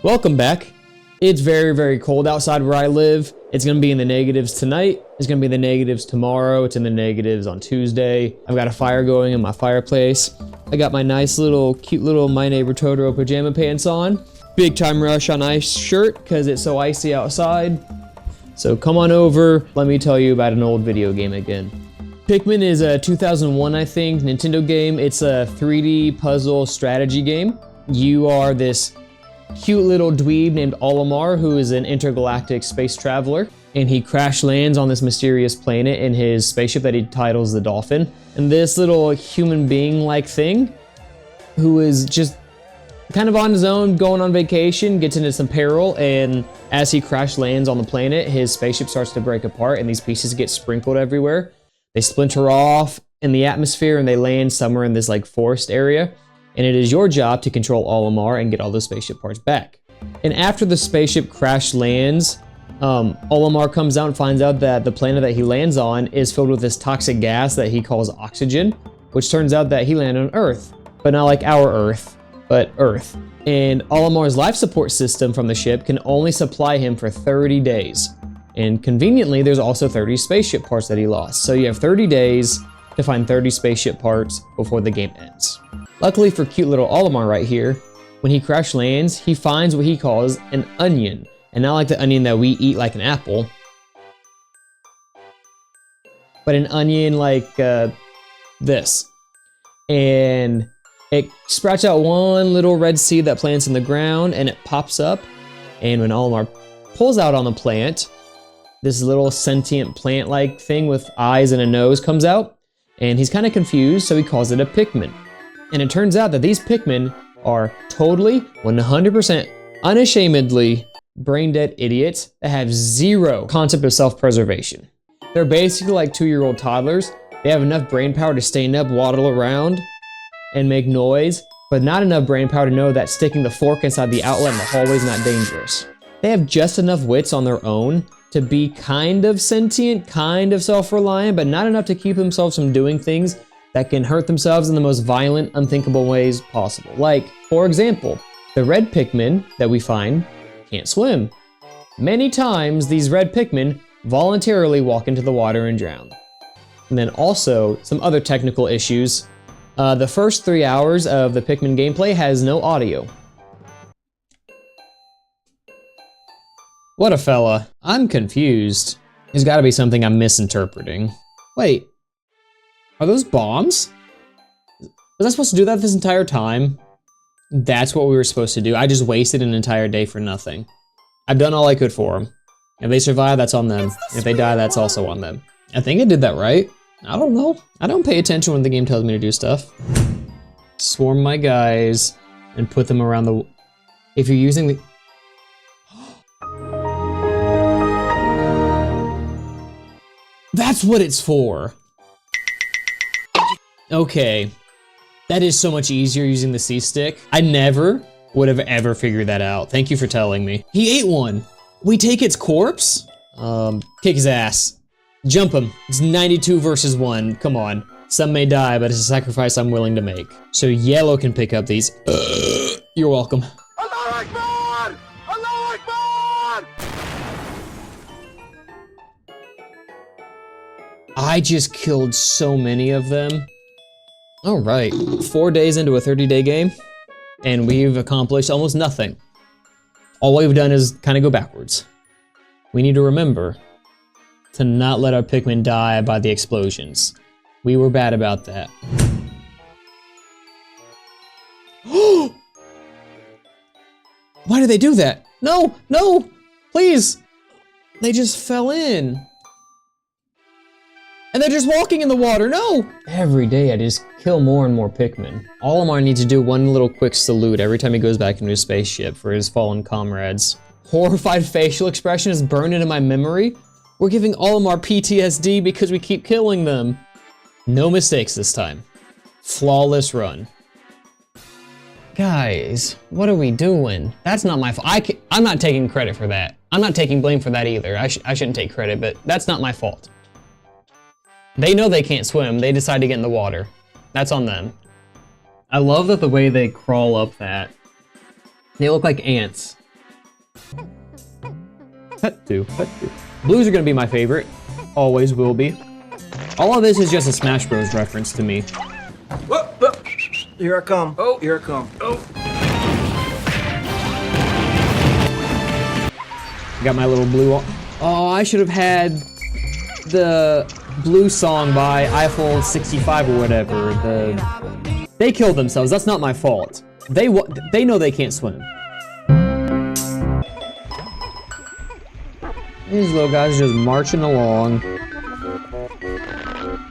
Welcome back. It's very, very cold outside where I live. It's gonna be in the negatives tonight. It's gonna be in the negatives tomorrow. It's in the negatives on Tuesday. I've got a fire going in my fireplace. I got my nice little, cute little My Neighbor Totoro pajama pants on. Big time rush on ice shirt because it's so icy outside. So come on over. Let me tell you about an old video game again. Pikmin is a 2001, I think, Nintendo game. It's a 3D puzzle strategy game. You are this cute little dweeb named Olimar, who is an intergalactic space traveler, and he crash lands on this mysterious planet in his spaceship that he titles the Dolphin. And this little human being-like thing, who is just kind of on his own, going on vacation, gets into some peril, and as he crash lands on the planet, his spaceship starts to break apart, and these pieces get sprinkled everywhere. They splinter off in the atmosphere, and they land somewhere in this like forest area. And it is your job to control Olimar and get all those spaceship parts back. And after the spaceship crash lands, Olimar comes out and finds out that the planet that he lands on is filled with this toxic gas that he calls oxygen, which turns out that he landed on Earth, but not like our Earth, but Earth. And Olimar's life support system from the ship can only supply him for 30 days. And conveniently, there's also 30 spaceship parts that he lost. So you have 30 days to find 30 spaceship parts before the game ends. Luckily for cute little Olimar right here, when he crash lands, he finds what he calls an onion. And not like the onion that we eat like an apple, but an onion like this. And it sprouts out one little red seed that plants in the ground, and it pops up. And when Olimar pulls out on the plant, this little sentient plant-like thing with eyes and a nose comes out, and he's kind of confused, so he calls it a Pikmin. And it turns out that these Pikmin are totally, 100%, unashamedly brain-dead idiots that have zero concept of self-preservation. They're basically like 2-year-old toddlers. They have enough brain power to stand up, waddle around, and make noise, but not enough brain power to know that sticking the fork inside the outlet in the hallway is not dangerous. They have just enough wits on their own to be kind of sentient, kind of self-reliant, but not enough to keep themselves from doing things that can hurt themselves in the most violent, unthinkable ways possible. Like, for example, the red Pikmin that we find can't swim. Many times, these red Pikmin voluntarily walk into the water and drown. And then also, some other technical issues. The first 3 hours of the Pikmin gameplay has no audio. What a fella. I'm confused. There's gotta be something I'm misinterpreting. Wait, are those bombs? Was I supposed to do that this entire time? That's what we were supposed to do. I just wasted an entire day for nothing. I've done all I could for them. If they survive, that's on them. If they die, that's also on them. I think I did that right. I don't know. I don't pay attention when the game tells me to do stuff. Swarm my guys and put them around the... If you're using the... That's what it's for. Okay. That is so much easier using the C-stick. I never would have ever figured that out. Thank you for telling me. He ate one. We take its corpse? Kick his ass. Jump him. It's 92 versus 1. Come on. Some may die, but it's a sacrifice I'm willing to make. So yellow can pick up these. You're welcome. Allahu Akbar! Allahu Akbar! I just killed so many of them. All right, 4 days into a 30-day game, and we've accomplished almost nothing. All we've done is kind of go backwards. We need to remember to not let our Pikmin die by the explosions. We were bad about that. Why did they do that? No, no, please. They just fell in. And they're just walking in the water, no! Every day I just kill more and more Pikmin. Olimar needs to do one little quick salute every time he goes back into his spaceship for his fallen comrades. Horrified facial expression is burned into my memory. We're giving Olimar PTSD because we keep killing them. No mistakes this time. Flawless run. Guys, what are we doing? That's not my fault. I'm not taking credit for that. I'm not taking blame for that either. I shouldn't take credit, but that's not my fault. They know they can't swim. They decide to get in the water. That's on them. I love that the way they crawl up that. They look like ants. Pet 2, Pet 2. Blues are gonna be my favorite. Always will be. All of this is just a Smash Bros. Reference to me. Whoa, whoa. Here I come. Oh, here I come. Oh. Got my little blue. Oh, I should have had the blue song by Eiffel 65 or whatever. They killed themselves. That's not my fault. They know they can't swim. These little guys are just marching along.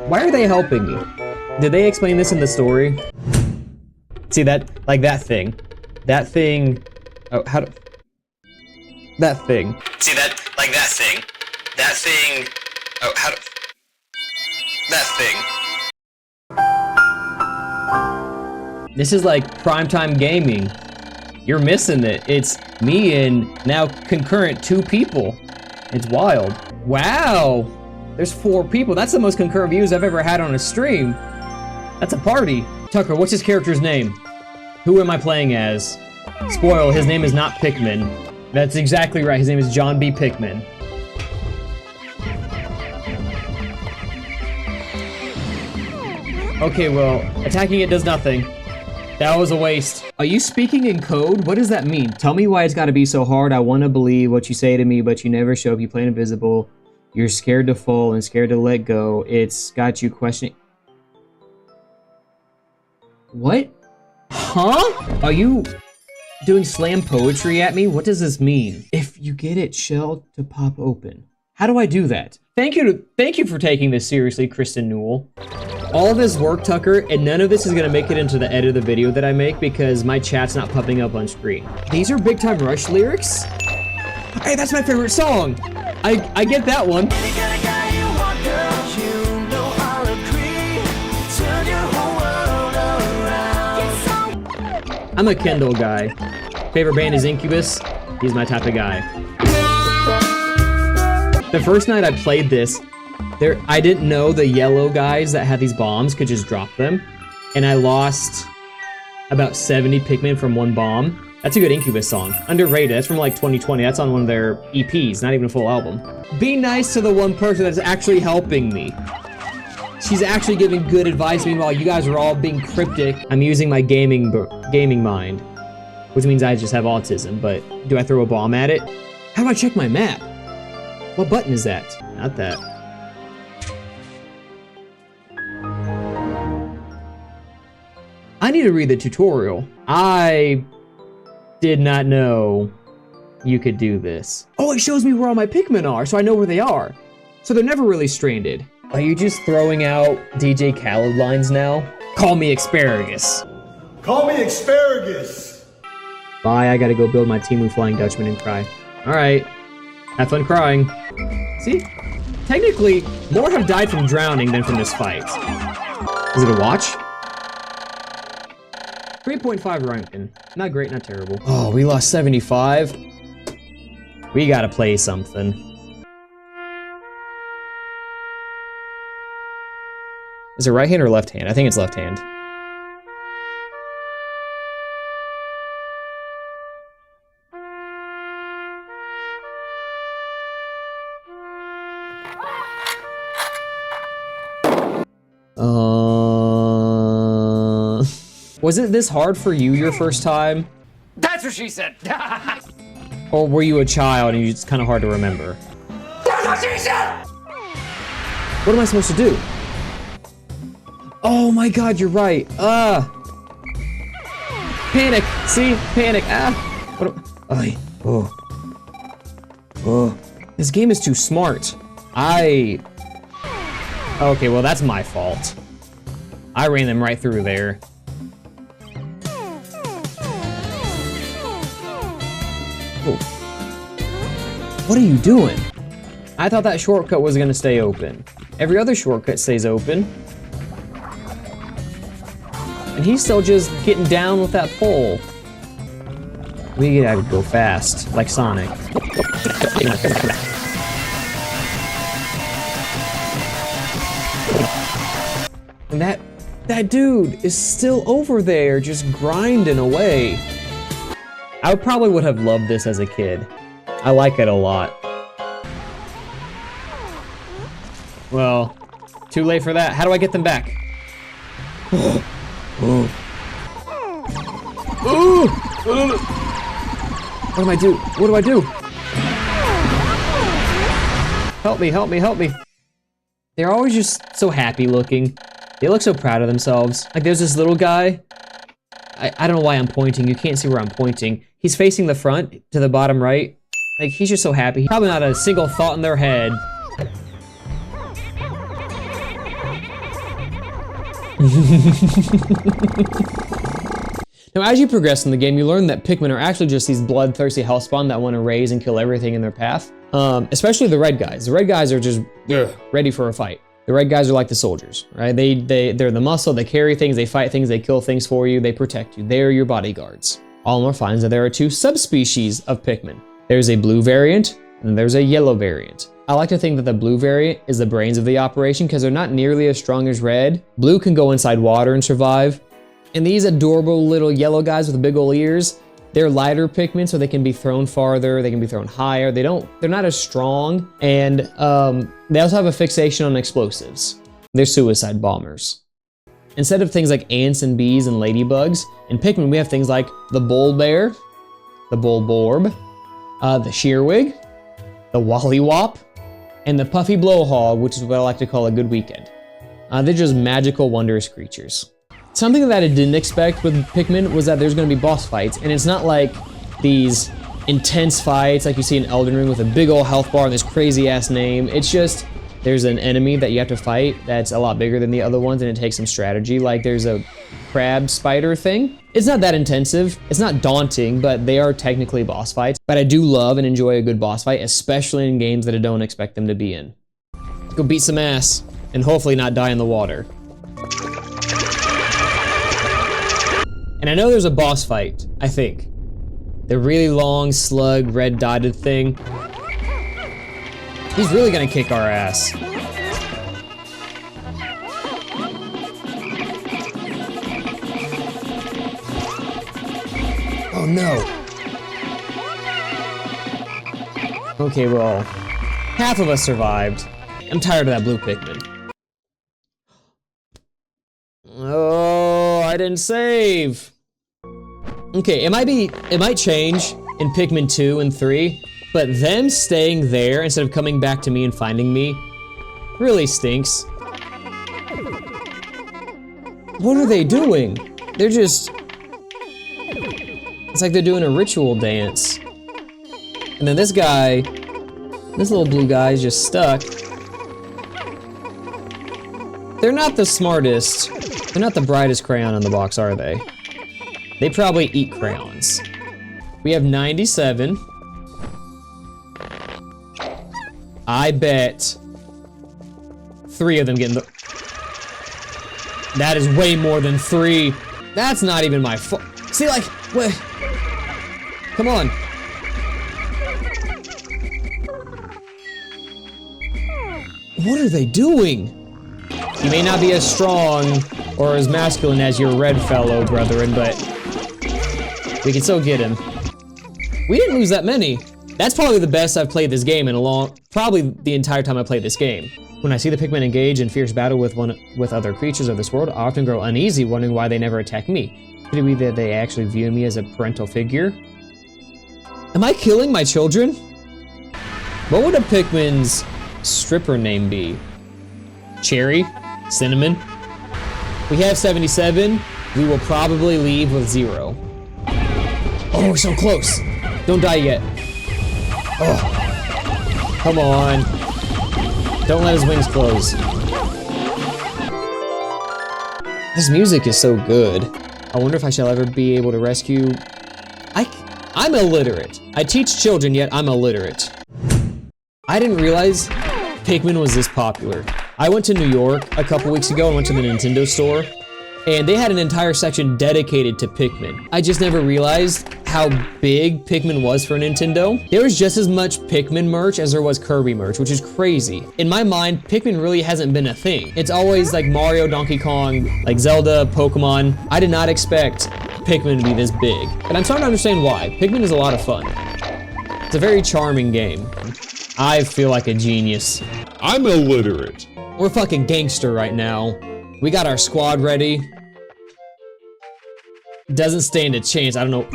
Why are they helping me? Did they explain this in the story? See that, like that thing. That thing. Oh, how do? That thing. See that, like that thing. That thing. Oh, how do? That thing. This is like primetime gaming. You're missing it. It's me and now concurrent 2 people. It's wild. Wow. There's 4 people. That's the most concurrent views I've ever had on a stream. That's a party. Tucker, what's his character's name? Who am I playing as? Spoil, his name is not Pikmin. That's exactly right. His name is John B. Pikmin. Okay, well, attacking it does nothing. That was a waste. Are you speaking in code? What does that mean? Tell me why it's gotta be so hard. I wanna believe what you say to me, but you never show up. You play invisible. You're scared to fall and scared to let go. It's got you questioning. What? Huh? Are you doing slam poetry at me? What does this mean? If you get it shell to pop open. How do I do that? Thank you for taking this seriously, Kristen Newell. All of this work, Tucker, and none of this is gonna make it into the edit of the video that I make because my chat's not popping up on screen. These are Big Time Rush lyrics? Hey, that's my favorite song. I get that one. I'm a Kendall guy. Favorite band is Incubus. He's my type of guy. The first night I played this, I didn't know the yellow guys that had these bombs could just drop them. And I lost about 70 Pikmin from 1 bomb. That's a good Incubus song. Underrated. That's from like 2020. That's on one of their EPs, not even a full album. Be nice to the one person that's actually helping me. She's actually giving good advice. Meanwhile, you guys are all being cryptic. I'm using my gaming mind, which means I just have autism. But do I throw a bomb at it? How do I check my map? What button is that? Not that. I need to read the tutorial. I did not know you could do this. Oh, it shows me where all my Pikmin are, so I know where they are. So they're never really stranded. Are you just throwing out DJ Khaled lines now? Call me asparagus. Call me asparagus. Bye, I gotta go build my Temu Flying Dutchman and cry. All right, have fun crying. See, technically, more have died from drowning than from this fight. Is it a watch? 3.5 ranking. Not great, not terrible. Oh, we lost 75. We gotta play something. Is it right hand or left hand? I think it's left hand. Was it this hard for you your first time? That's what she said. Or were you a child and it's kind of hard to remember? That's what she said. What am I supposed to do? Oh my god, you're right. Panic. See? Panic. This game is too smart. Okay, well that's my fault. I ran them right through there. Oh. What are you doing? I thought that shortcut was gonna stay open. Every other shortcut stays open. And he's still just getting down with that pole. We gotta go fast, like Sonic. And that dude is still over there, just grinding away. I probably would have loved this as a kid. I like it a lot. Well, too late for that. How do I get them back? Ooh. What do I do? What do I do? Help me, help me, help me. They're always just so happy looking. They look so proud of themselves. Like there's this little guy. I don't know why I'm pointing. You can't see where I'm pointing. He's facing the front to the bottom right. Like he's just so happy. Probably not a single thought in their head. Now, as you progress in the game, you learn that Pikmin are actually just these bloodthirsty hellspawn that want to raise and kill everything in their path. Especially the red guys. The red guys are just ready for a fight. The red guys are like the soldiers, right? They're the muscle, they carry things, they fight things, they kill things for you, they protect you. They are your bodyguards. Almor finds that there are two subspecies of Pikmin. There's a blue variant, and there's a yellow variant. I like to think that the blue variant is the brains of the operation because they're not nearly as strong as red. Blue can go inside water and survive. And these adorable little yellow guys with big ol' ears, they're lighter Pikmin, so they can be thrown farther, they can be thrown higher. They're not as strong, and they also have a fixation on explosives. They're suicide bombers. Instead of things like ants and bees and ladybugs, in Pikmin we have things like the bull bear, the bull borb, the shearwig, the wollywop, and the puffy blowhog, which is what I like to call a good weekend. They're just magical, wondrous creatures. Something that I didn't expect with Pikmin was that there's going to be boss fights, and it's not like these intense fights like you see in Elden Ring with a big old health bar and this crazy ass name. It's just there's an enemy that you have to fight that's a lot bigger than the other ones, and it takes some strategy. Like there's a crab spider thing. It's not that intensive. It's not daunting, but they are technically boss fights. But I do love and enjoy a good boss fight, especially in games that I don't expect them to be in. Go beat some ass and hopefully not die in the water. And I know there's a boss fight, I think. The really long, slug, red dotted thing. He's really gonna kick our ass. Oh no. Okay, well, half of us survived. I'm tired of that blue Pikmin. Oh, I didn't save. Okay, it might change in Pikmin 2 and 3, but them staying there instead of coming back to me and finding me really stinks. What are they doing? They're just... It's like they're doing a ritual dance. And then this guy, this little blue guy is just stuck. They're not the smartest. They're not the brightest crayon on the box, are they? They probably eat crayons. We have 97. I bet 3 of them get in the... That is way more than 3. That's not even my fault. See, like, what? Come on. What are they doing? He may not be as strong or as masculine as your red fellow brethren, but we can still get him. We didn't lose that many. That's probably the best I've played this game in probably the entire time I played this game. When I see the Pikmin engage in fierce battle with other creatures of this world, I often grow uneasy, wondering why they never attack me. Could it be that they actually view me as a parental figure? Am I killing my children? What would a Pikmin's stripper name be? Cherry? Cinnamon? We have 77. We will probably leave with 0. Oh, we're so close. Don't die yet. Oh, come on. Don't let his wings close. This music is so good. I wonder if I shall ever be able to rescue... I'm illiterate. I teach children, yet I'm illiterate. I didn't realize Pikmin was this popular. I went to New York a couple weeks ago and went to the Nintendo store, and they had an entire section dedicated to Pikmin. I just never realized how big Pikmin was for Nintendo. There was just as much Pikmin merch as there was Kirby merch, which is crazy. In my mind, Pikmin really hasn't been a thing. It's always like Mario, Donkey Kong, like Zelda, Pokemon. I did not expect Pikmin to be this big, but I'm starting to understand why. Pikmin is a lot of fun. It's a very charming game. I feel like a genius. I'm illiterate. We're fucking gangster right now. We got our squad ready. Doesn't stand a chance, I don't know.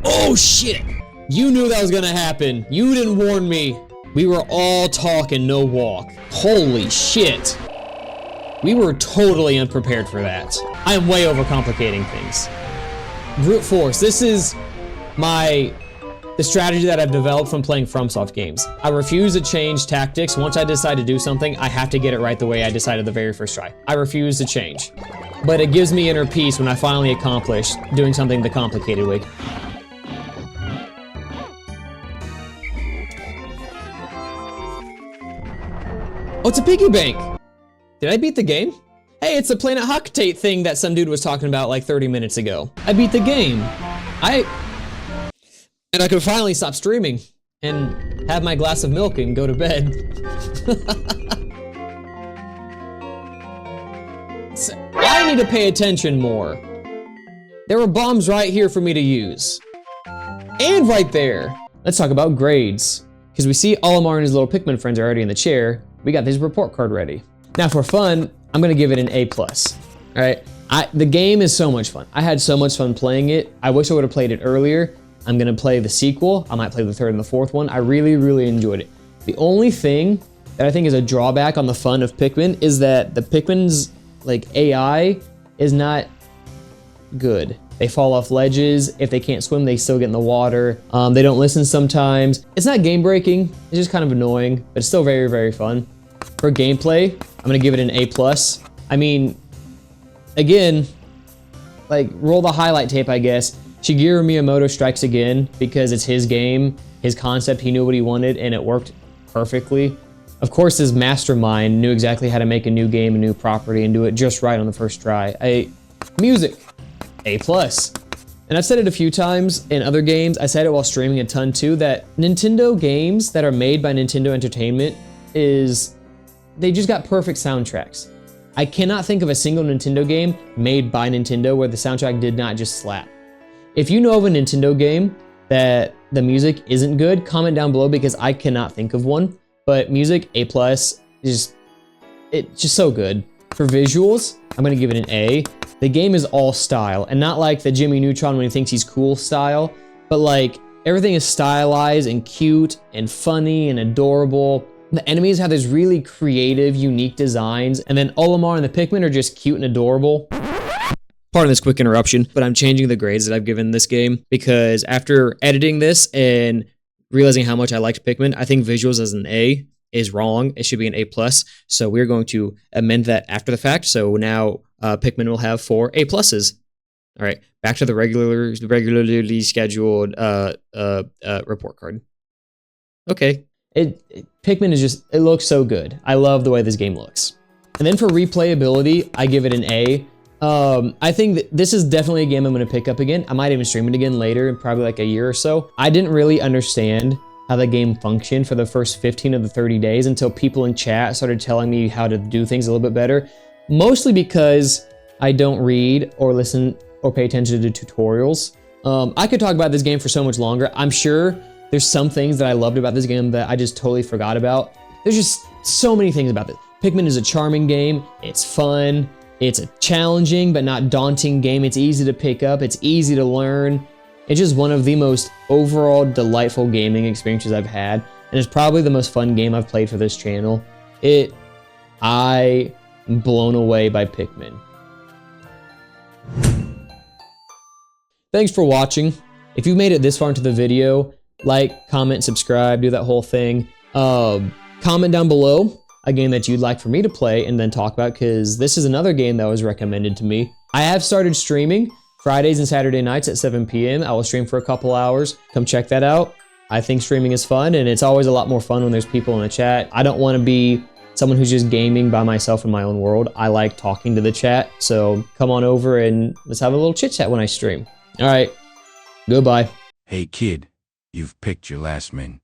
Oh shit! You knew that was gonna happen. You didn't warn me. We were all talk and no walk. Holy shit. We were totally unprepared for that. I am way overcomplicating things. Brute force, this is the strategy that I've developed from playing FromSoft games. I refuse to change tactics. Once I decide to do something, I have to get it right the way I decided the very first try. I refuse to change. But it gives me inner peace when I finally accomplish doing something the complicated way. Oh, it's a piggy bank. Did I beat the game? Hey, it's the Planet Hoctate thing that some dude was talking about like 30 minutes ago. I beat the game. And I could finally stop streaming and have my glass of milk and go to bed. So, I need to pay attention more. There were bombs right here for me to use. And right there. Let's talk about grades. Because we see Olimar and his little Pikmin friends are already in the chair. We got his report card ready. Now for fun, I'm gonna give it an A+. All right, the game is so much fun. I had so much fun playing it. I wish I would have played it earlier. I'm gonna play the sequel. I might play the third and the fourth one. I really, really enjoyed it. The only thing that I think is a drawback on the fun of Pikmin is that the Pikmin's like AI is not good. They fall off ledges. If they can't swim, they still get in the water. They don't listen sometimes. It's not game breaking. It's just kind of annoying, but it's still very, very fun. For gameplay, I'm gonna give it an A+. I mean, again, like roll the highlight tape, I guess. Shigeru Miyamoto strikes again because it's his game, his concept, he knew what he wanted and it worked perfectly. Of course, his mastermind knew exactly how to make a new game, a new property, and do it just right on the first try. Music, A+. And I've said it a few times in other games, I said it while streaming a ton too, that Nintendo games that are made by Nintendo Entertainment they just got perfect soundtracks. I cannot think of a single Nintendo game made by Nintendo where the soundtrack did not just slap. If you know of a Nintendo game that the music isn't good, comment down below because I cannot think of one. But music, A+, it's just so good. For visuals, I'm gonna give it an A. The game is all style, and not like the Jimmy Neutron when he thinks he's cool style, but like everything is stylized and cute and funny and adorable. The enemies have these really creative, unique designs, and then Olimar and the Pikmin are just cute and adorable. Pardon this quick interruption, but I'm changing the grades that I've given this game because after editing this and realizing how much I liked Pikmin, I think visuals as an A is wrong. It should be an A+. So we're going to amend that after the fact. So now Pikmin will have 4 A+. All right, back to the regularly scheduled report card. Okay. Pikmin is just, it looks so good. I love the way this game looks. And then for replayability, I give it an A. I think that this is definitely a game I'm gonna pick up again. I might even stream it again later in probably like a year or so. I didn't really understand how the game functioned for the first 15 of the 30 days until people in chat started telling me how to do things a little bit better. Mostly because I don't read or listen or pay attention to tutorials. I could talk about this game for so much longer. I'm sure there's some things that I loved about this game that I just totally forgot about. There's just so many things about this. Pikmin is a charming game. It's fun. It's a challenging but not daunting game. It's easy to pick up. It's easy to learn. It's just one of the most overall delightful gaming experiences I've had. And it's probably the most fun game I've played for this channel. I am blown away by Pikmin. Thanks for watching. If you made it this far into the video, like, comment, subscribe, do that whole thing. Comment down below a game that you'd like for me to play and then talk about, because this is another game that was recommended to me. I have started streaming Fridays and Saturday nights at 7 p.m. I will stream for a couple hours. Come check that out. I think streaming is fun, and it's always a lot more fun when there's people in the chat. I don't want to be someone who's just gaming by myself in my own world. I like talking to the chat, so come on over and let's have a little chit chat when I stream. All right, goodbye. Hey kid, you've picked your last min.